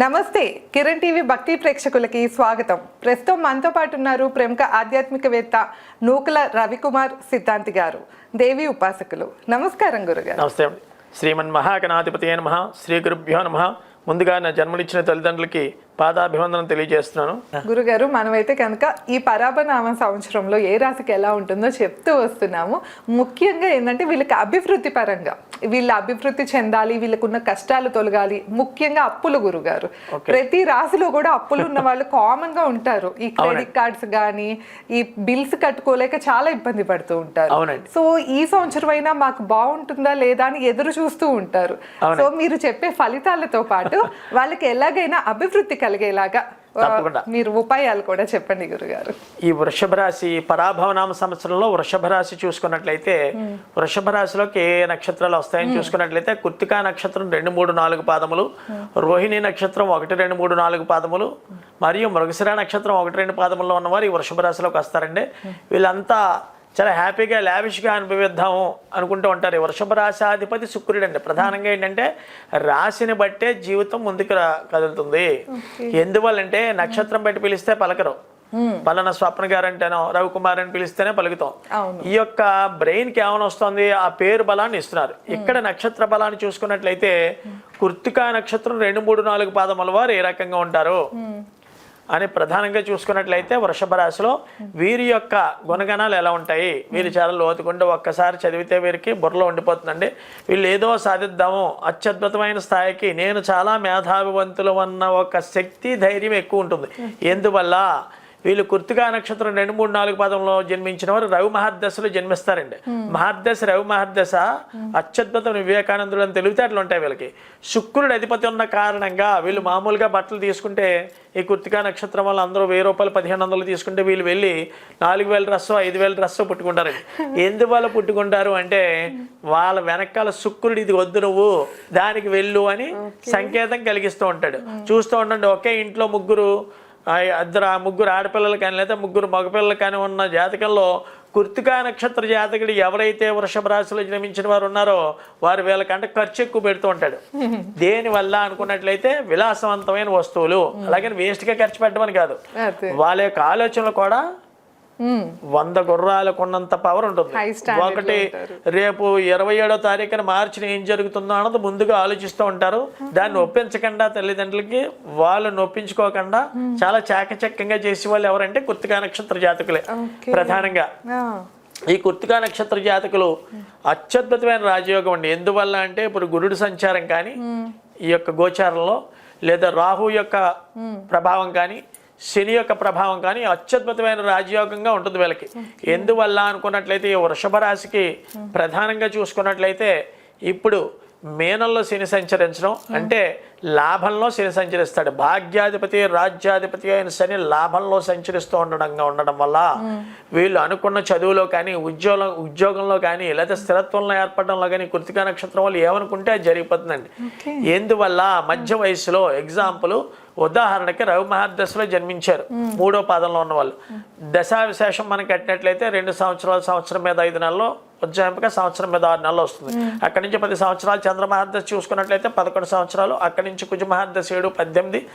నమస్తే కిరణ్ టీవీ భక్తి ప్రేక్షకులకి స్వాగతం. ప్రస్తుతం మనతో పాటు ఉన్నారు ప్రముఖ ఆధ్యాత్మికవేత్త నూకల రవికుమార్ సిద్ధాంతి గారు, దేవి ఉపాసకులు. నమస్కారం గురుగారు. నమస్తే. శ్రీమన్ మహాగణాధిపతి నమః. శ్రీ గురుభ్యో నమః. ముందుగా నా జన్మనిచ్చిన తల్లిదండ్రులకి పాదాభివందనం తెలియజేస్తున్నాను. గురుగారు, మనమైతే కనుక ఈ పరాభనామ సంవత్సరంలో ఏ రాశికి ఎలా ఉంటుందో చెప్తూ వస్తున్నాము. ముఖ్యంగా ఏంటంటే వీళ్ళకి అభివృద్ధి పరంగా వీళ్ళ అభివృద్ధి చెందాలి, వీళ్ళకున్న కష్టాలు తొలగాలి. ముఖ్యంగా అప్పులు గురుగారు, ప్రతి రాశిలో కూడా అప్పులు ఉన్న వాళ్ళు కామన్ గా ఉంటారు. ఈ క్రెడిట్ కార్డ్స్ కానీ ఈ బిల్స్ కట్టుకోలేక చాలా ఇబ్బంది పడుతూ ఉంటారు. సో ఈ సంవత్సరం అయినా మాకు బాగుంటుందా లేదా అని ఎదురు చూస్తూ ఉంటారు. సో మీరు చెప్పే ఫలితాలతో పాటు వాళ్ళకి ఎలాగైనా అభివృద్ధి కలిగేలాగా మీరు ఉపాయాలు కూడా చెప్పండి గురుగారు. ఈ వృషభ రాశి పరాభవనామ సంవత్సరంలో వృషభ రాశి చూసుకున్నట్లయితే వృషభ రాశిలోకి ఏ నక్షత్రాలు వస్తాయని చూసుకున్నట్లయితే కృత్తికా నక్షత్రం 2, 3, 4 పాదములు, రోహిణి నక్షత్రం 1, 2, 3, 4 పాదములు మరియు మృగశిర నక్షత్రం 1, 2 పాదముల్లో ఉన్నవారు ఈ వృషభ రాశిలోకి వస్తారండి. వీళ్ళంతా చాలా హ్యాపీగా లావిష్గా అనుభవిద్దాము అనుకుంటూ ఉంటారు. వృషభ రాశాధిపతి శుక్రుడు అండి. ప్రధానంగా ఏంటంటే రాశిని బట్టే జీవితం ముందుకు కదులుతుంది. ఎందువల్లంటే నక్షత్రం బట్టి పిలిస్తే పలకరు. పలానా స్వప్న గారు అంటేనో రవికుమార్ అని పిలిస్తేనే పలుకుతాం. ఈ యొక్క బ్రెయిన్కి ఏమైనా వస్తుంది, ఆ పేరు బలాన్ని ఇస్తున్నారు. ఇక్కడ నక్షత్ర బలాన్ని చూసుకున్నట్లయితే కృత్తికా నక్షత్రం 2, 3, 4 పాదముల వారు ఏ రకంగా ఉంటారు అని ప్రధానంగా చూసుకున్నట్లయితే వృషభ రాశిలో వీరి యొక్క గుణగణాలు ఎలా ఉంటాయి, వీరు చాలా లోతుకుంటే ఒక్కసారి చదివితే వీరికి బుర్రలో ఉండిపోతుందండి. వీళ్ళు ఏదో సాధిద్దాము, అత్యద్భుతమైన స్థాయికి, నేను చాలా మేధావివంతులు అన్న ఒక శక్తి ధైర్యం ఎక్కువ ఉంటుంది. ఎందువల్ల వీళ్ళు కృత్తికా నక్షత్రం 2, 3, 4 పాదంలో జన్మించిన వారు రవి మహర్దశలో జన్మిస్తారండి. మహర్దశ రవి మహర్దశ అత్యద్భుతం వివేకానందుడు అని తెలివితేటలు ఉంటాయి వీళ్ళకి. శుక్రుడు అధిపతి ఉన్న కారణంగా వీళ్ళు మామూలుగా బట్టలు తీసుకుంటే ఈ కృత్తికా నక్షత్రం వల్ల అందరూ 1000 రూపాయలు 1500 తీసుకుంటే వీళ్ళు వెళ్ళి 4000 డ్రెస్సో 5000 డ్రెస్సో పుట్టుకుంటారండి. ఎందువల్ల పుట్టుకుంటారు అంటే వాళ్ళ వెనకాల శుక్రుడు ఇది వద్దు నువ్వు దానికి వెళ్ళు అని సంకేతం కలిగిస్తూ ఉంటాడు. చూస్తూ ఉండండి, ఒకే ఇంట్లో ముగ్గురు ఆడపిల్లలు కానీ లేదా ముగ్గురు మగపిల్లలు కానీ ఉన్న జాతకంలో కృత్తికా నక్షత్ర జాతకుడు ఎవరైతే వృషభ రాశిలో జన్మించిన వారు ఉన్నారో వారు వీళ్ళకంటే ఖర్చు ఎక్కువ పెడుతూ ఉంటాడు. దేనివల్ల అనుకున్నట్లయితే విలాసవంతమైన వస్తువులు, అలాగే వేస్ట్గా ఖర్చు పెట్టమని కాదు, వాళ్ళ యొక్క ఆలోచనలు కూడా 100 గుర్రాలకు ఉన్నంత పవర్ ఉంటుంది. ఒకటి రేపు 27వ తారీఖున మార్చిని ఏం జరుగుతుందో అన్నది ముందుగా ఆలోచిస్తూ ఉంటారు. దాన్ని ఒప్పించకుండా తల్లిదండ్రులకి వాళ్ళు నొప్పించుకోకుండా చాలా చాకచక్యంగా చేసే వాళ్ళు ఎవరంటే కృత్తికా నక్షత్ర జాతకులే ప్రధానంగా. ఈ కృత్తికా నక్షత్ర జాతకులు అత్యద్భుతమైన రాజయోగం అండి. ఎందువల్ల అంటే ఇప్పుడు గురుడు సంచారం కానీ ఈ యొక్క గోచారంలో లేదా రాహు యొక్క ప్రభావం కానీ శని యొక్క ప్రభావం కానీ అత్యద్భుతమైన రాజయోగంగా ఉంటుంది వీళ్ళకి. ఎందువల్ల అనుకున్నట్లయితే ఈ వృషభ రాశికి ప్రధానంగా చూసుకున్నట్లయితే ఇప్పుడు మేనంలో శని సంచరించడం అంటే లాభంలో శని సంచరిస్తాడు. భాగ్యాధిపతి రాజ్యాధిపతి అయిన శని లాభంలో సంచరిస్తూ ఉండడం వల్ల వీళ్ళు అనుకున్న చదువులో కానీ ఉద్యోగంలో కానీ లేదా స్థిరత్వంలో ఏర్పడడంలో కానీ కృత్తికా నక్షత్రం వాళ్ళు ఏమనుకుంటే అది జరిగిపోతుందండి. ఎందువల్ల మధ్య వయసులో ఎగ్జాంపుల్ ఉదాహరణకి రవి మహర్దశలో జన్మించారు 3వ పాదంలో ఉన్న వాళ్ళు. దశా విశేషం మనం కట్టినట్లయితే 2 సంవత్సరాలు, సంవత్సరం మీద 5 నెలలు, ఉజ్జాయింపుగా సంవత్సరం మీద 6 నెలలు వస్తుంది. అక్కడి నుంచి 10 సంవత్సరాలు చంద్ర మహర్దశ చూసుకున్నట్లయితే 11 సంవత్సరాలు, అక్కడి నుంచి కుజ మహర్దశ 7, 18,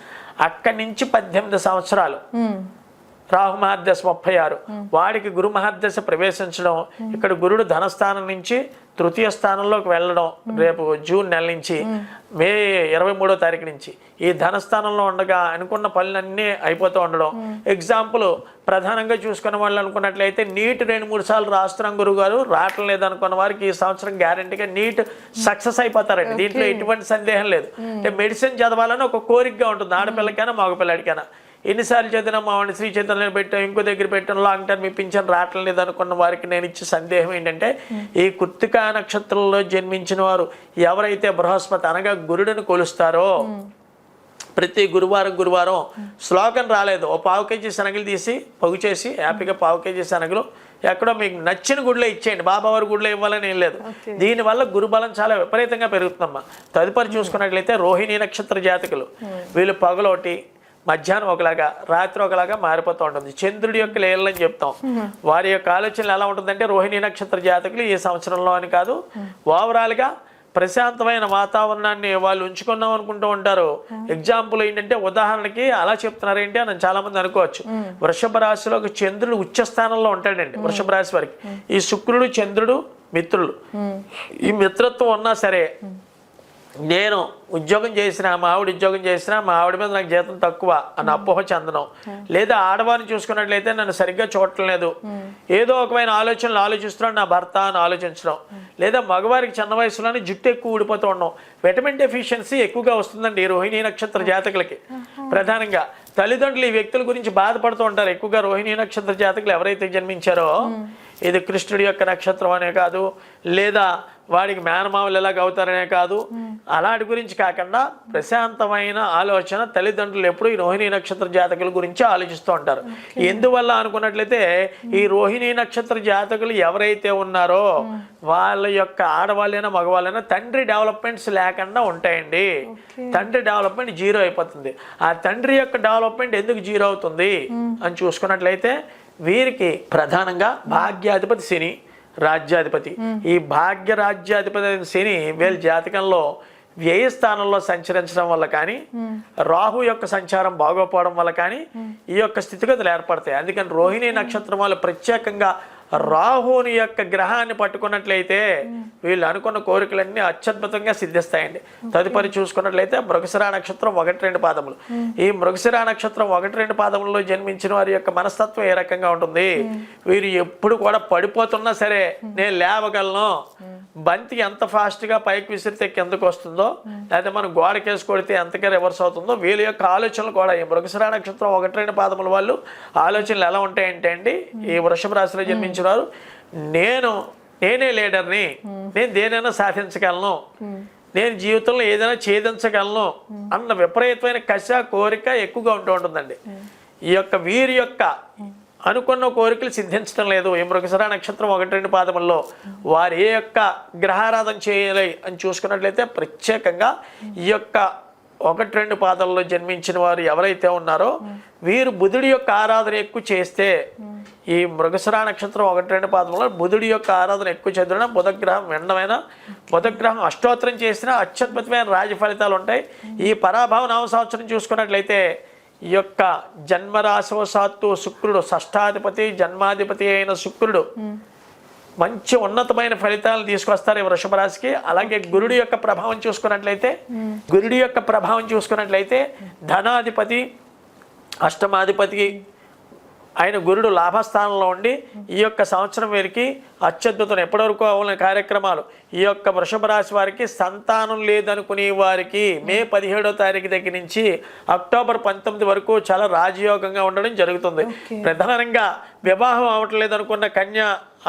అక్కడి నుంచి 18 సంవత్సరాలు. రాహు మహర్దశ 36, వాడికి గురు మహర్దశ ప్రవేశించడం. ఇక్కడ గురుడు ధనస్థానం నుంచి తృతీయ స్థానంలోకి వెళ్ళడం రేపు జూన్ నెల నుంచి మే 23వ తారీఖు నుంచి ఈ ధనస్థానంలో ఉండగా అనుకున్న పనులన్నీ అయిపోతూ ఉండడం. ఎగ్జాంపుల్ ప్రధానంగా చూసుకున్న వాళ్ళు అనుకున్నట్లయితే నీట్ 2-3 సార్లు రాస్తున్నాం గురుగారు, రావటం లేదనుకున్న వారికి ఈ సంవత్సరం గ్యారంటీగా నీట్ సక్సెస్ అయిపోతారండి. దీంట్లో ఎటువంటి సందేహం లేదు. అంటే మెడిసిన్ చదవాలని ఒక కోరికగా ఉంటుంది ఆడపిల్లకైనా మగపిల్లడికైనా. ఎన్నిసార్లు చదివినా మా వాడిని శ్రీ చైతన్యం పెట్టాం, ఇంకో దగ్గర పెట్టాం, లాంగ్ టర్మ్ ఇప్పించాను, రావటం లేదు అనుకున్న వారికి నేను ఇచ్చే సందేహం ఏంటంటే ఈ కృత్తికా నక్షత్రంలో జన్మించిన వారు ఎవరైతే బృహస్పతి అనగా గురుడిని కొలుస్తారో ప్రతి గురువారం శ్లోకం రాలేదు, ఓ 1/4 కేజీ శనగలు తీసి పొగు చేసి హ్యాపీగా 1/4 కేజీ శనగలు ఎక్కడో మీకు నచ్చిన గుడిలో ఇచ్చేయండి, బాబావారి గుడిలో ఇవ్వాలని ఏం లేదు. దీనివల్ల గురుబలం చాలా విపరీతంగా పెరుగుతుందమ్మా. తదుపరి చూసుకున్నట్లయితే రోహిణి నక్షత్ర జాతకులు వీళ్ళు పగలోటి మధ్యాహ్నం ఒకలాగా రాత్రి ఒకలాగా మారిపోతూ ఉంటుంది. చంద్రుడి యొక్క లీలని చెప్తాం. వారి యొక్క ఆలోచనలు ఎలా ఉంటుందంటే రోహిణి నక్షత్ర జాతకులు ఈ సంవత్సరంలో అని కాదు, ఓవరాల్గా ప్రశాంతమైన వాతావరణాన్ని వాళ్ళు ఉంచుకున్నాం అనుకుంటూ ఉంటారు. ఎగ్జాంపుల్ ఏంటంటే, ఉదాహరణకి అలా చెప్తున్నారు ఏంటి అని చాలా మంది అనుకోవచ్చు. వృషభ రాశిలో చంద్రుడు ఉచ్చ స్థానంలో ఉంటాడండి వృషభ రాశి వారికి. ఈ శుక్రుడు చంద్రుడు మిత్రులు. ఈ మిత్రత్వం ఉన్నా సరే, నేను ఉద్యోగం చేసినా, మా ఆవిడ ఉద్యోగం చేసినా, మా ఆవిడ మీద నాకు జీతం తక్కువ అని అపోహ చెందడం, లేదా ఆడవారిని చూసుకున్నట్లయితే నన్ను సరిగ్గా చూడట్లేదు, ఏదో ఒకమైన ఆలోచనలు ఆలోచిస్తున్నాడు నా భర్త అని ఆలోచించడం, లేదా మగవారికి చిన్న వయసులోనే జుట్టు ఎక్కువ ఊడిపోతూ ఉండడం. విటమిన్ డెఫిషియన్సీ ఎక్కువగా వస్తుందండి ఈ రోహిణీ నక్షత్ర జాతకులకి. ప్రధానంగా తల్లిదండ్రులు ఈ వ్యక్తుల గురించి బాధపడుతూ ఉంటారు ఎక్కువగా. రోహిణీ నక్షత్ర జాతకులు ఎవరైతే జన్మించారో, ఇది కృష్ణుడి యొక్క నక్షత్రం అనే కాదు, లేదా వాడికి మేనమామలు ఎలాగ అవుతారనే కాదు, అలాంటి గురించి కాకుండా ప్రశాంతమైన ఆలోచన తల్లిదండ్రులు ఎప్పుడు ఈ రోహిణీ నక్షత్ర జాతకుల గురించి ఆలోచిస్తూ ఉంటారు. ఎందువల్ల అనుకున్నట్లయితే, ఈ రోహిణీ నక్షత్ర జాతకులు ఎవరైతే ఉన్నారో వాళ్ళ యొక్క ఆడవాళ్ళైనా మగవాళ్ళైనా తండ్రి డెవలప్మెంట్స్ లేకుండా ఉంటాయండి. తండ్రి డెవలప్మెంట్ జీరో అయిపోతుంది. ఆ తండ్రి యొక్క డెవలప్మెంట్ ఎందుకు జీరో అవుతుంది అని చూసుకున్నట్లయితే, వీరికి ప్రధానంగా భాగ్యాధిపతి శని, రాజ్యాధిపతి. ఈ భాగ్య రాజ్యాధిపతి శని వీళ్ళ జాతకంలో వ్యయ స్థానంలో సంచరించడం వల్ల కానీ, రాహు యొక్క సంచారం బాగోపోవడం వల్ల కానీ ఈ యొక్క స్థితిగతులు ఏర్పడతాయి. అందుకని రోహిణీ నక్షత్రం వాళ్ళు ప్రత్యేకంగా రాహుని యొక్క గ్రహాన్ని పట్టుకున్నట్లయితే వీళ్ళు అనుకున్న కోరికలన్నీ అత్యద్భుతంగా సిద్ధిస్తాయండి. తదుపరి చూసుకున్నట్లయితే మృగశిర నక్షత్రం 1-2 పాదములు. ఈ మృగశిర నక్షత్రం 1-2 పాదములలో జన్మించిన వారి యొక్క మనస్తత్వం ఏ రకంగా ఉంటుంది? వీరు ఎప్పుడు కూడా పడిపోతున్నా సరే నేను లేవగలను, బంతి ఎంత ఫాస్ట్గా పైకి విసిరితే కిందకు వస్తుందో, లేదా మనం గోడకేసి కొడితే ఎంతగా రివర్స్ అవుతుందో, వీళ్ళ యొక్క ఆలోచనలు కూడా ఈ మృగశిర నక్షత్రం 1-2 పాదముల వాళ్ళు ఆలోచనలు ఎలా ఉంటాయంటే అండి, ఈ వృషభ రాశిలో జన్మించిన వారు, నేనే లీడర్ని, నేను దేనైనా సాధించగలను, నేను జీవితంలో ఏదైనా ఛేదించగలను అన్న విపరీతమైన కష కోరిక ఎక్కువగా ఉంటుందండి. ఈ యొక్క వీరి యొక్క అనుకున్న కోరికలు సిద్ధించడం లేదు. ఈ మృగశిర నక్షత్రం 1-2 పాదముల్లో వారు ఏ యొక్క గ్రహారాధన చేయాలి అని చూసుకున్నట్లయితే, ప్రత్యేకంగా ఈ యొక్క 1-2 పాదాల్లో జన్మించిన వారు ఎవరైతే ఉన్నారో వీరు బుధుడి యొక్క ఆరాధన ఎక్కువ చేస్తే, ఈ మృగశిర నక్షత్రం 1-2 పాదంలో బుధుడి యొక్క ఆరాధన ఎక్కువ చదివిన, బుధగ్రహం వెండమైన బుధగ్రహం అష్టోత్తరం చేసిన అత్యద్భుతమైన రాజ ఫలితాలు ఉంటాయి. ఈ పరాభవ నామ సంవత్సరం చూసుకున్నట్లయితే, ఈ యొక్క జన్మరాశివశాత్తు శుక్రుడు షష్ఠాధిపతి, జన్మాధిపతి అయిన శుక్రుడు మంచి ఉన్నతమైన ఫలితాలను తీసుకొస్తారు ఈ వృషభ రాశికి. అలాగే గురుడి యొక్క ప్రభావం చూసుకున్నట్లయితే ధనాధిపతి, అష్టమాధిపతి ఆయన గురుడు లాభస్థానంలో ఉండి ఈ యొక్క సంవత్సరం వీరికి అత్యద్భుతం. ఎప్పటివరకు అవ్వని కార్యక్రమాలు ఈ యొక్క వృషభ రాశి వారికి సంతానం లేదనుకునే వారికి మే 17వ తారీఖు దగ్గర నుంచి అక్టోబర్ 19 వరకు చాలా రాజయోగంగా ఉండడం జరుగుతుంది. ప్రధానంగా వివాహం అవ్వట్లేదు అనుకున్న కన్య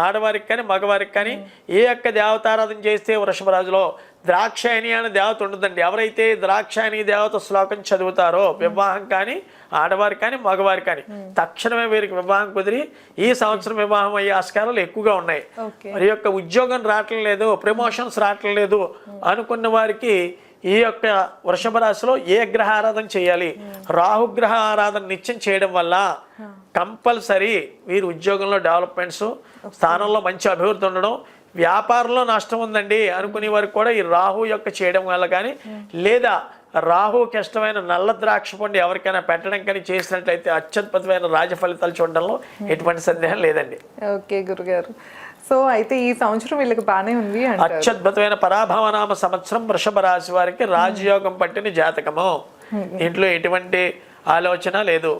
ఆడవారికి కానీ మగవారికి కానీ ఏ యొక్క దేవతారాధన చేస్తే వృషభ రాశిలో ద్రాక్షాయణి అనే దేవత ఉంటుందండి. ఎవరైతే ద్రాక్షాయణి దేవత శ్లోకం చదువుతారో వివాహం కానీ ఆడవారి కానీ మగవారి కానీ తక్షణమే వీరికి వివాహం కుదిరి ఈ సంవత్సరం వివాహం అయ్యే ఆస్కారాలు ఎక్కువగా ఉన్నాయి. మరి యొక్క ఉద్యోగం రావటం లేదు, ప్రమోషన్స్ రావటం లేదు అనుకున్న వారికి ఈ యొక్క వృషభ రాశిలో ఏ గ్రహ ఆరాధన చేయాలి? రాహుగ్రహ ఆరాధన నిత్యం చేయడం వల్ల కంపల్సరీ వీరు ఉద్యోగంలో డెవలప్మెంట్స్, స్థానంలో మంచి అభివృద్ధి ఉండడం, వ్యాపారంలో నష్టం ఉందండి అనుకునే వారికి కూడా ఈ రాహు యొక్క చేయడం వల్ల కానీ, లేదా రాహుకి ఇష్టమైన నల్ల ద్రాక్ష పండు ఎవరికైనా పెట్టడం కానీ చేసినట్లయితే అత్యద్భుతమైన రాజ ఫలితాలు చూడడంలో ఎటువంటి సందేహం లేదండి. ఓకే గురుగారు, సో అయితే ఈ సంవత్సరం వీళ్ళకి బాగానే ఉంది. అత్యద్భుతమైన పరాభవనామ సంవత్సరం వృషభ రాశి వారికి రాజయోగం పట్టిన జాతకము. ఇంట్లో ఎటువంటి ఆలోచన లేదు.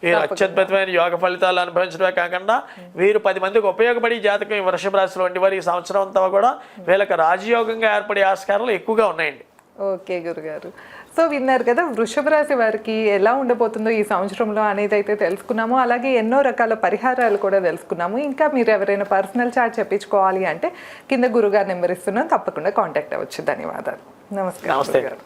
వీరు అత్యద్భుతమైన యోగ ఫలితాలు అనుభవించడమే కాకుండా వీరు 10 మందికి ఉపయోగపడి జాతకం ఈ వృషభ రాశిలో ఉండి వారి ఈ సంవత్సరం అంతా కూడా వీళ్ళకి రాజయోగంగా ఏర్పడే ఆస్కారాలు ఎక్కువగా ఉన్నాయండి. ఓకే గురుగారు, సో విన్నారు కదా వృషభ రాశి వారికి ఎలా ఉండబోతుందో ఈ సంవత్సరంలో అనేది అయితే తెలుసుకున్నాము. అలాగే ఎన్నో రకాల పరిహారాలు కూడా తెలుసుకున్నాము. ఇంకా మీరు ఎవరైనా పర్సనల్ చార్ట్ చెప్పించుకోవాలి అంటే కింద గురుగారు నెంబర్ ఇస్తున్నాం, తప్పకుండా కాంటాక్ట్ అవ్వచ్చు. ధన్యవాదాలు. నమస్కారం.